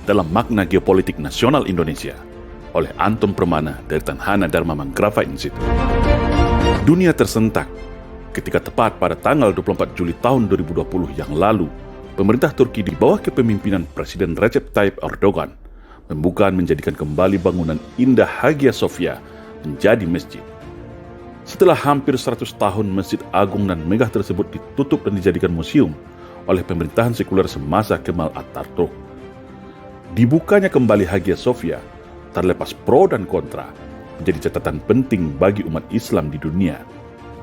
dalam makna geopolitik nasional Indonesia oleh Anton Permana dari Tanhana Dharma Manggrava Institute. Dunia tersentak ketika tepat pada tanggal 24 Juli tahun 2020 yang lalu, pemerintah Turki di bawah kepemimpinan Presiden Recep Tayyip Erdogan membuka dan menjadikan kembali bangunan indah Hagia Sophia menjadi masjid. Setelah hampir 100 tahun Masjid Agung dan megah tersebut ditutup dan dijadikan museum oleh pemerintahan sekuler semasa Kemal Atatürk. Dibukanya kembali Hagia Sophia, terlepas pro dan kontra, menjadi catatan penting bagi umat Islam di dunia.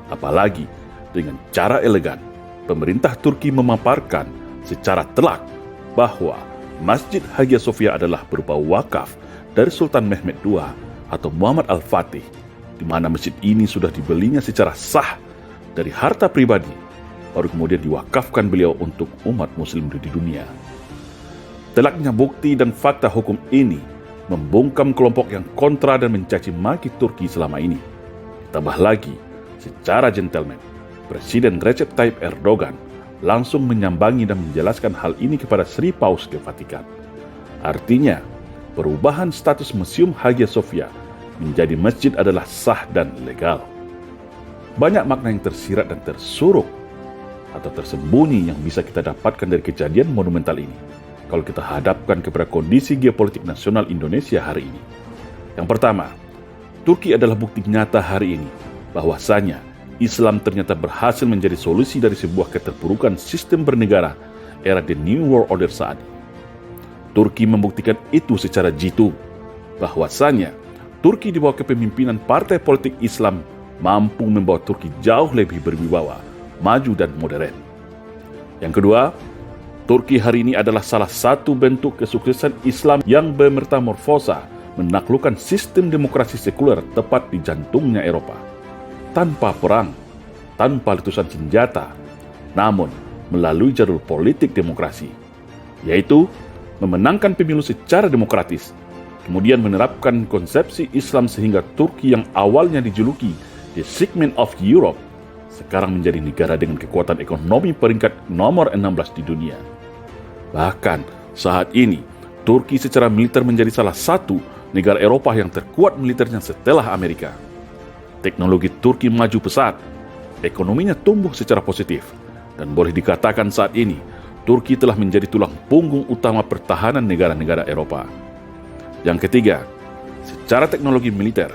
Apalagi dengan cara elegan, pemerintah Turki memaparkan secara telak bahwa Masjid Hagia Sophia adalah berupa wakaf dari Sultan Mehmed II atau Muhammad Al-Fatih, di mana masjid ini sudah dibelinya secara sah dari harta pribadi, baru kemudian diwakafkan beliau untuk umat muslim di dunia. Telaknya bukti dan fakta hukum ini membungkam kelompok yang kontra dan mencaci maki Turki selama ini. Tambah lagi, secara gentleman, Presiden Recep Tayyip Erdogan langsung menyambangi dan menjelaskan hal ini kepada Sri Paus ke Vatikan. Artinya, perubahan status Museum Hagia Sophia menjadi masjid adalah sah dan legal. Banyak makna yang tersirat dan tersuruh atau tersembunyi yang bisa kita dapatkan dari kejadian monumental ini kalau kita hadapkan kepada kondisi geopolitik nasional Indonesia hari ini. Yang pertama, Turki adalah bukti nyata hari ini bahwasanya Islam ternyata berhasil menjadi solusi dari sebuah keterpurukan sistem bernegara era The New World Order saat ini. Turki membuktikan itu secara jitu, bahwasanya Turki di bawah kepemimpinan partai politik Islam mampu membawa Turki jauh lebih berwibawa, maju dan modern. Yang kedua, Turki hari ini adalah salah satu bentuk kesuksesan Islam yang bermetamorfosa menaklukkan sistem demokrasi sekuler tepat di jantungnya Eropa. Tanpa perang, tanpa letusan senjata, namun melalui jalur politik demokrasi, yaitu memenangkan pemilu secara demokratis, kemudian menerapkan konsepsi Islam sehingga Turki yang awalnya dijuluki The Segment of Europe sekarang menjadi negara dengan kekuatan ekonomi peringkat nomor 16 di dunia. Bahkan saat ini, Turki secara militer menjadi salah satu negara Eropa yang terkuat militernya setelah Amerika. Teknologi Turki maju pesat, ekonominya tumbuh secara positif, dan boleh dikatakan saat ini, Turki telah menjadi tulang punggung utama pertahanan negara-negara Eropa. Yang ketiga, secara teknologi militer,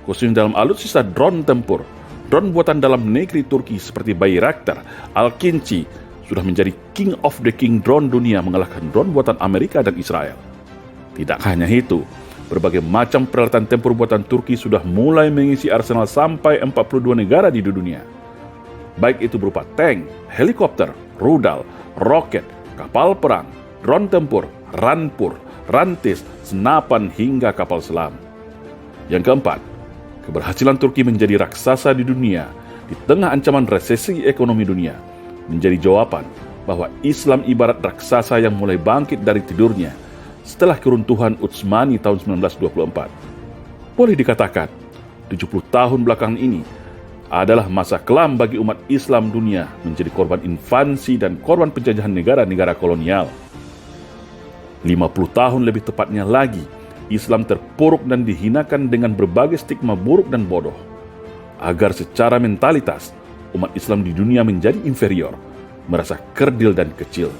khususnya dalam alutsista drone tempur, drone buatan dalam negeri Turki seperti Bayraktar, Al-Kinci sudah menjadi king of the king drone dunia mengalahkan drone buatan Amerika dan Israel. Tidak hanya itu, berbagai macam peralatan tempur buatan Turki sudah mulai mengisi arsenal sampai 42 negara di dunia. Baik itu berupa tank, helikopter, rudal, roket, kapal perang, drone tempur, rampur, rantis, senapan hingga kapal selam. Yang keempat, keberhasilan Turki menjadi raksasa di dunia di tengah ancaman resesi ekonomi dunia menjadi jawaban bahwa Islam ibarat raksasa yang mulai bangkit dari tidurnya setelah keruntuhan Utsmani tahun 1924. Boleh dikatakan, 70 tahun belakangan ini adalah masa kelam bagi umat Islam dunia menjadi korban invasi dan korban penjajahan negara-negara kolonial. 50 tahun lebih tepatnya lagi, Islam terpuruk dan dihinakan dengan berbagai stigma buruk dan bodoh. Agar secara mentalitas, umat Islam di dunia menjadi inferior, merasa kerdil dan kecil.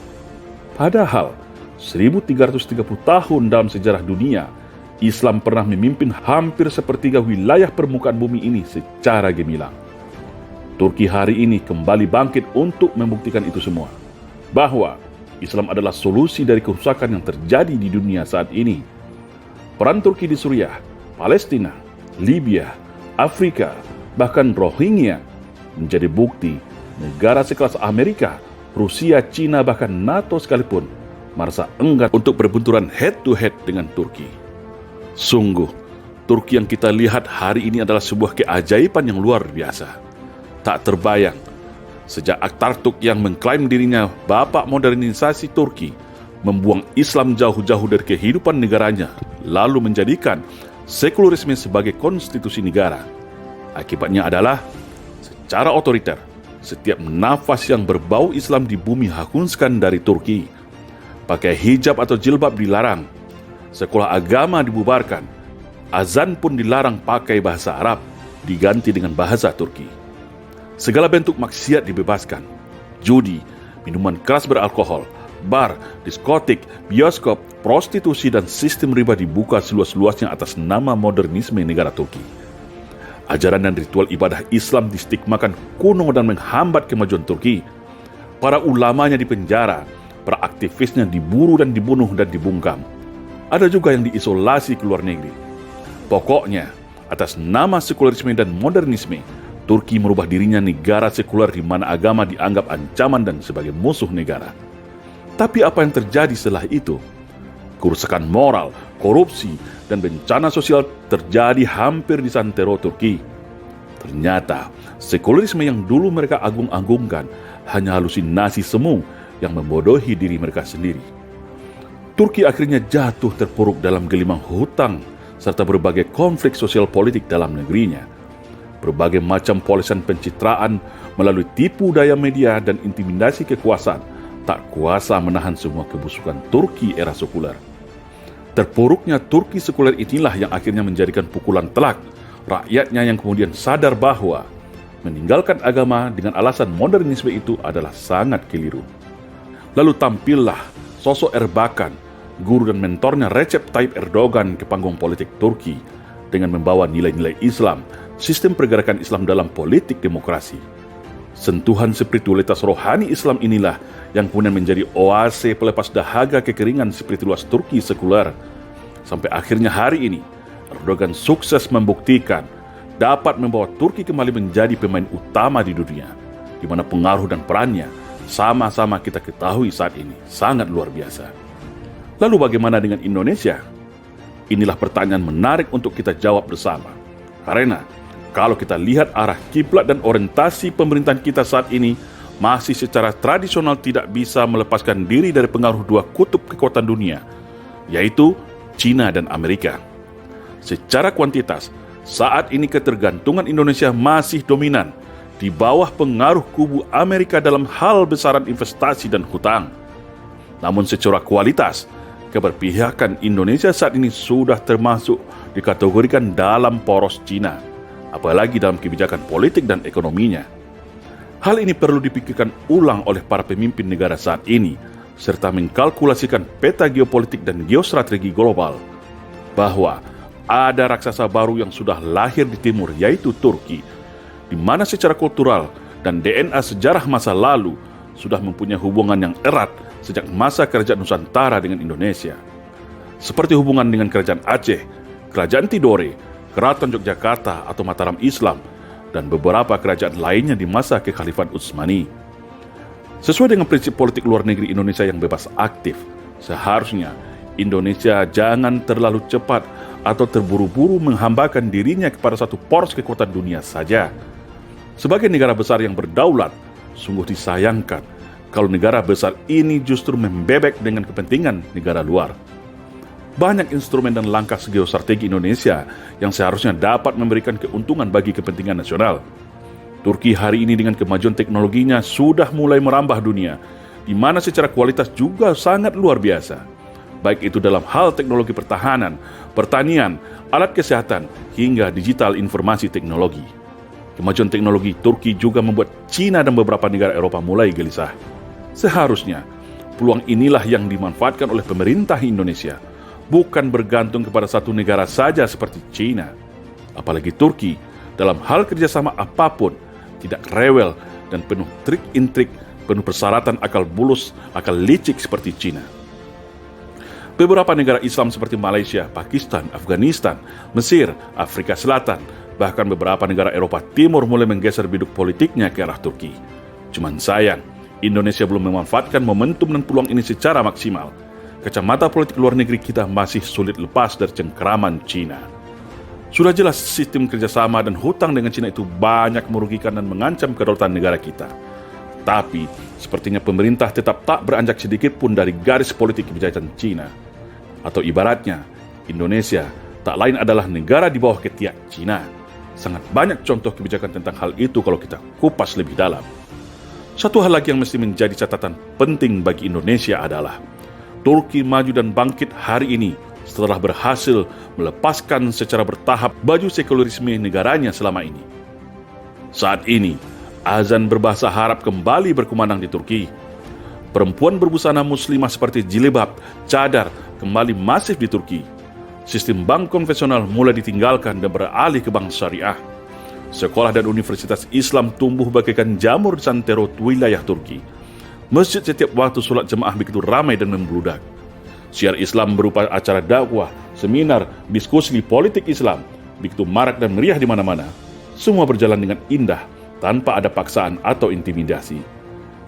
Padahal, 1330 tahun dalam sejarah dunia, Islam pernah memimpin hampir sepertiga wilayah permukaan bumi ini secara gemilang. Turki hari ini kembali bangkit untuk membuktikan itu semua, bahwa Islam adalah solusi dari kerusakan yang terjadi di dunia saat ini. Peran Turki di Suriah, Palestina, Libya, Afrika, bahkan Rohingya menjadi bukti negara sekelas Amerika, Rusia, Cina, bahkan NATO sekalipun merasa enggan untuk berbenturan head-to-head dengan Turki. Sungguh, Turki yang kita lihat hari ini adalah sebuah keajaiban yang luar biasa. Tak terbayang, sejak Atatürk yang mengklaim dirinya bapak modernisasi Turki, membuang Islam jauh-jauh dari kehidupan negaranya, lalu menjadikan sekularisme sebagai konstitusi negara. Akibatnya adalah, secara otoriter, setiap nafas yang berbau Islam di bumi dihakungkan dari Turki. Pakai hijab atau jilbab dilarang, sekolah agama dibubarkan, azan pun dilarang pakai bahasa Arab, diganti dengan bahasa Turki. Segala bentuk maksiat dibebaskan, judi, minuman keras beralkohol, bar, diskotik, bioskop, prostitusi, dan sistem riba dibuka seluas-luasnya atas nama modernisme negara Turki. Ajaran dan ritual ibadah Islam distigmakan kuno dan menghambat kemajuan Turki. Para ulamanya dipenjara, para aktivisnya diburu dan dibunuh dan dibungkam. Ada juga yang diisolasi ke luar negeri. Pokoknya, atas nama sekularisme dan modernisme, Turki merubah dirinya negara sekuler di mana agama dianggap ancaman dan sebagai musuh negara. Tapi apa yang terjadi setelah itu? Kerusakan moral, korupsi, dan bencana sosial terjadi hampir di santero Turki. Ternyata, sekularisme yang dulu mereka agung-agungkan hanya halusinasi semu yang membodohi diri mereka sendiri. Turki akhirnya jatuh terpuruk dalam gelimang hutang serta berbagai konflik sosial politik dalam negerinya. Berbagai macam polesan pencitraan melalui tipu daya media dan intimidasi kekuasaan tak kuasa menahan semua kebusukan Turki era sekuler. Terpuruknya Turki sekuler inilah yang akhirnya menjadikan pukulan telak rakyatnya yang kemudian sadar bahwa meninggalkan agama dengan alasan modernisme itu adalah sangat keliru. Lalu tampillah sosok Erbakan, guru dan mentornya Recep Tayyip Erdogan ke panggung politik Turki dengan membawa nilai-nilai Islam, sistem pergerakan Islam dalam politik demokrasi. Sentuhan spiritualitas rohani Islam inilah yang kemudian menjadi oase pelepas dahaga kekeringan spiritualitas Turki sekuler. Sampai akhirnya hari ini, Erdogan sukses membuktikan dapat membawa Turki kembali menjadi pemain utama di dunia, di mana pengaruh dan perannya sama-sama kita ketahui saat ini sangat luar biasa. Lalu bagaimana dengan Indonesia? Inilah pertanyaan menarik untuk kita jawab bersama. Karena kalau kita lihat arah kiblat dan orientasi pemerintahan kita saat ini masih secara tradisional tidak bisa melepaskan diri dari pengaruh dua kutub kekuatan dunia, yaitu China dan Amerika. Secara kuantitas, saat ini ketergantungan Indonesia masih dominan di bawah pengaruh kubu Amerika dalam hal besaran investasi dan hutang. Namun secara kualitas, keberpihakan Indonesia saat ini sudah termasuk dikategorikan dalam poros China, apalagi dalam kebijakan politik dan ekonominya. Hal ini perlu dipikirkan ulang oleh para pemimpin negara saat ini, serta mengkalkulasikan peta geopolitik dan geostrategi global, bahwa ada raksasa baru yang sudah lahir di timur, yaitu Turki, di mana secara kultural dan DNA sejarah masa lalu sudah mempunyai hubungan yang erat sejak masa kerajaan Nusantara dengan Indonesia. Seperti hubungan dengan kerajaan Aceh, kerajaan Tidore, keraton Yogyakarta atau Mataram Islam, dan beberapa kerajaan lainnya di masa Kekhalifahan Utsmani. Sesuai dengan prinsip politik luar negeri Indonesia yang bebas aktif, seharusnya Indonesia jangan terlalu cepat atau terburu-buru menghambakan dirinya kepada satu poros kekuatan dunia saja. Sebagai negara besar yang berdaulat, sungguh disayangkan kalau negara besar ini justru membebek dengan kepentingan negara luar. Banyak instrumen dan langkah geostrategi Indonesia yang seharusnya dapat memberikan keuntungan bagi kepentingan nasional. Turki hari ini dengan kemajuan teknologinya sudah mulai merambah dunia, di mana secara kualitas juga sangat luar biasa. Baik itu dalam hal teknologi pertahanan, pertanian, alat kesehatan, hingga digital informasi teknologi. Kemajuan teknologi Turki juga membuat China dan beberapa negara Eropa mulai gelisah. Seharusnya, peluang inilah yang dimanfaatkan oleh pemerintah Indonesia, bukan bergantung kepada satu negara saja seperti China. Apalagi Turki, dalam hal kerjasama apapun, tidak rewel dan penuh trik-intrik, penuh persyaratan akal bulus, akal licik seperti China. Beberapa negara Islam seperti Malaysia, Pakistan, Afghanistan, Mesir, Afrika Selatan, bahkan beberapa negara Eropa Timur mulai menggeser biduk politiknya ke arah Turki. Cuman sayang, Indonesia belum memanfaatkan momentum dan peluang ini secara maksimal. Kacamata politik luar negeri kita masih sulit lepas dari cengkeraman China. Sudah jelas sistem kerjasama dan hutang dengan China itu banyak merugikan dan mengancam kedaulatan negara kita. Tapi, sepertinya pemerintah tetap tak beranjak sedikit pun dari garis politik kebijakan China. Atau ibaratnya, Indonesia tak lain adalah negara di bawah ketiak China. Sangat banyak contoh kebijakan tentang hal itu kalau kita kupas lebih dalam. Satu hal lagi yang mesti menjadi catatan penting bagi Indonesia adalah Turki maju dan bangkit hari ini setelah berhasil melepaskan secara bertahap baju sekularisme negaranya selama ini. Saat ini, azan berbahasa Arab kembali berkumandang di Turki. Perempuan berbusana muslimah seperti jilbab, cadar kembali masif di Turki. Sistem bank konvensional mulai ditinggalkan dan beralih ke bank syariah. Sekolah dan universitas Islam tumbuh bagaikan jamur di santero wilayah Turki. Masjid setiap waktu solat jemaah begitu ramai dan membludak. Syiar Islam berupa acara dakwah, seminar, diskusi politik Islam begitu marak dan meriah di mana-mana. Semua berjalan dengan indah tanpa ada paksaan atau intimidasi.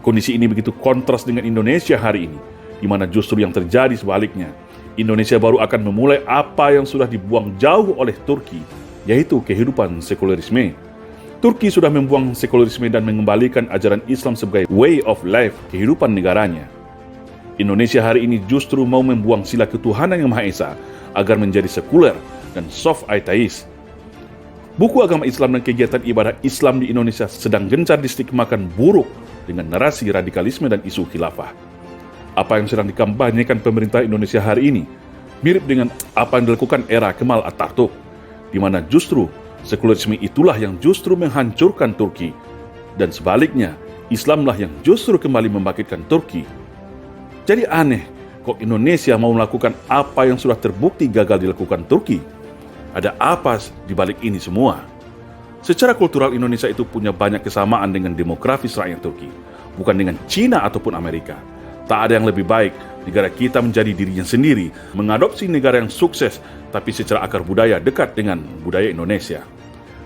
Kondisi ini begitu kontras dengan Indonesia hari ini, di mana justru yang terjadi sebaliknya. Indonesia baru akan memulai apa yang sudah dibuang jauh oleh Turki, yaitu kehidupan sekularisme. Turki sudah membuang sekularisme dan mengembalikan ajaran Islam sebagai way of life, kehidupan negaranya. Indonesia hari ini justru mau membuang sila ketuhanan yang Maha Esa agar menjadi sekuler dan soft atheist. Buku agama Islam dan kegiatan ibadah Islam di Indonesia sedang gencar distigmakan buruk dengan narasi radikalisme dan isu khilafah. Apa yang sedang dikampanyekan pemerintah Indonesia hari ini mirip dengan apa yang dilakukan era Kemal Atatürk, di mana justru sekularisme itulah yang justru menghancurkan Turki, dan sebaliknya Islamlah yang justru kembali membangkitkan Turki. Jadi aneh kok Indonesia mau melakukan apa yang sudah terbukti gagal dilakukan Turki. Ada apa di balik ini semua? Secara kultural Indonesia itu punya banyak kesamaan dengan demografis rakyat Turki, bukan dengan Cina ataupun Amerika. Tak ada yang lebih baik negara kita menjadi dirinya sendiri, mengadopsi negara yang sukses tapi secara akar budaya dekat dengan budaya Indonesia.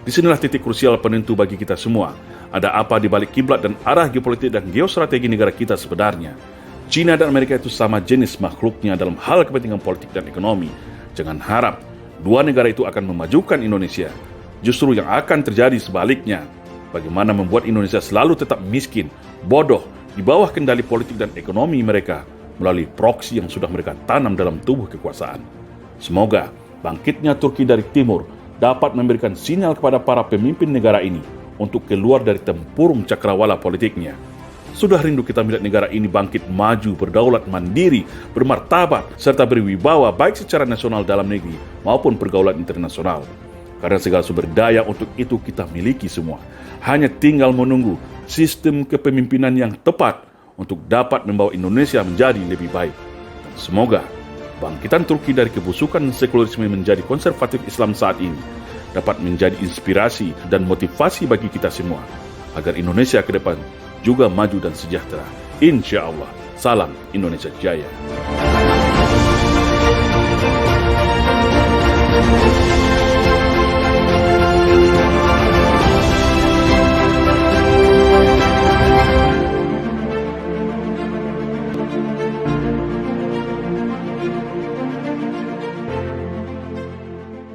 Disinilah titik krusial penentu bagi kita semua. Ada apa di balik kiblat dan arah geopolitik dan geostrategi negara kita sebenarnya? Cina dan Amerika itu sama jenis makhluknya dalam hal kepentingan politik dan ekonomi. Jangan harap dua negara itu akan memajukan Indonesia. Justru yang akan terjadi sebaliknya. Bagaimana membuat Indonesia selalu tetap miskin, bodoh, di bawah kendali politik dan ekonomi mereka melalui proksi yang sudah mereka tanam dalam tubuh kekuasaan. Semoga bangkitnya Turki dari timur dapat memberikan sinyal kepada para pemimpin negara ini untuk keluar dari tempurung cakrawala politiknya. Sudah rindu kita melihat negara ini bangkit maju, berdaulat mandiri, bermartabat, serta berwibawa baik secara nasional dalam negeri maupun pergaulan internasional. Karena segala sumber daya untuk itu kita miliki semua. Hanya tinggal menunggu sistem kepemimpinan yang tepat untuk dapat membawa Indonesia menjadi lebih baik. Dan semoga bangkitan Turki dari kebusukan sekularisme menjadi konservatif Islam saat ini dapat menjadi inspirasi dan motivasi bagi kita semua agar Indonesia ke depan juga maju dan sejahtera. Insya Allah. Salam Indonesia Jaya.